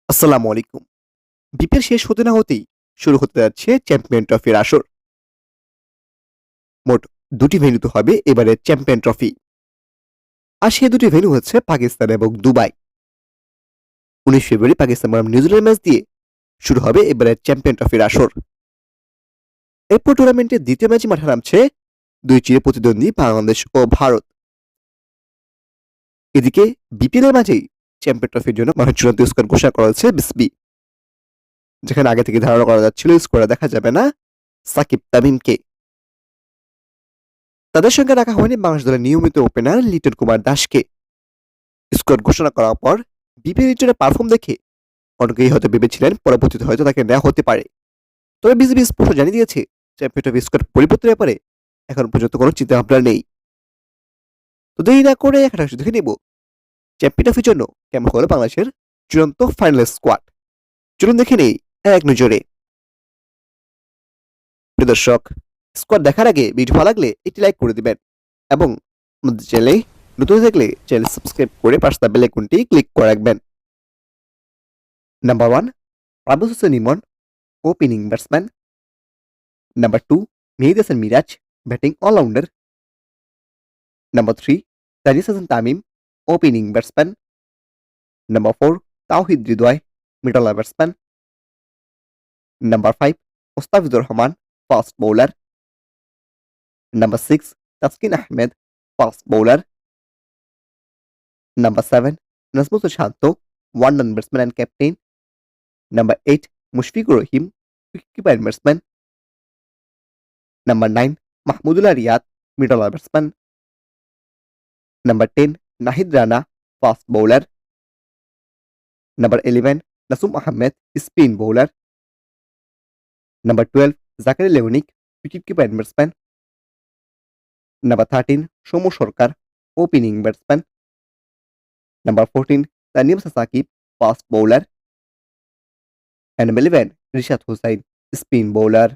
আসসালামু আলাইকুম। বিপিএল শেষ হতে না হতেই শুরু হতে যাচ্ছে চ্যাম্পিয়ন ট্রফির আসর। মোট ২টি ভেন্যুতে হবে এবারের চ্যাম্পিয়ন ট্রফি। আর সেই ২টি ভেন্যু হচ্ছে পাকিস্তান এবং দুবাই। ১৯ ফেব্রুয়ারি পাকিস্তান বনাম নিউজিল্যান্ড ম্যাচ দিয়ে শুরু হবে এবারের চ্যাম্পিয়ন ট্রফির আসর। এরপর টুর্নামেন্টের দ্বিতীয় ম্যাচে মাঠে নামছে দুই চিরপ্রতিদ্বন্দ্বী বাংলাদেশ ও ভারত। এদিকে বিপিএল এর মাঝেই চ্যাম্পিয়ন ট্রফির জন্য মাঠের চূড়ান্ত স্কোয়াড ঘোষণা করা হয়েছে বিসিবি। যেখানে আগে থেকে ধারণা করা যাচ্ছিল স্কোয়াডে দেখা যাবে না সাকিব তামিমকে। তাদের সঙ্গে রাখা হয়নি বাংলাদেশ দলের নিয়মিত ওপেনার লিটন কুমার দাসকে। স্কোয়াড ঘোষণা করার পর বিপিএল লিটনের পারফর্ম দেখে অনেকেই হয়তো ভেবেছিলেন পরবর্তীতে হয়তো তাকে নেওয়া হতে পারে। তবে বিসিবি স্পষ্ট জানিয়ে দিয়েছে চ্যাম্পিয়ন ট্রফি স্কোয়াড পরিবর্তনের ব্যাপারে এখন পর্যন্ত কোনো চিন্তা ভাবনা নেই। তো দেরি না করে একটা দেখে নেব চ্যাম্পিয়ন ট্রফির জন্য কেমন হলো বাংলাদেশের চূড়ান্ত ফাইনাল স্কোয়াড। চলুন দেখে নেই এক নজরে। প্রিয় দর্শক, স্কোয়াড দেখার আগে ভিডিও ভালো লাগলে একটি লাইক করে দিবেন এবং আমাদের চ্যানেলে নতুন থাকলে চ্যানেল সাবস্ক্রাইব করে পাশে থাকা বেল আইকনটি ক্লিক করে রাখবেন। Number 1 Abu Hossain Emon, opening batsman. Number 2 Mehedi Hasan Miraz, batting allrounder. Number 3 Tanzid Hasan Tamim, opening batsman. Number 4 Towhid Hridoy, middle batsman. Number 5 Mustafizur Rahman, fast bowler. Number 6 Taskin Ahmed, fast bowler. Number 7 Najmul Shanto, one down batsman and captain. Number 8 Mushfiqur Rahim, wicket batsman. Number 9 Mahmudullah Riyad, middle batsman. Number 10 Nahid Rana, fast bowler. Number 11 Nasum Ahmed, spin bowler. Number 12 Jaker লেউনিক, wicket batsman. Number 13 Soumya Sarkar, opening batsman. Number 14 Tanzim Sakib, fast bowler. and number 11 Rishad Hossain, spin bowler.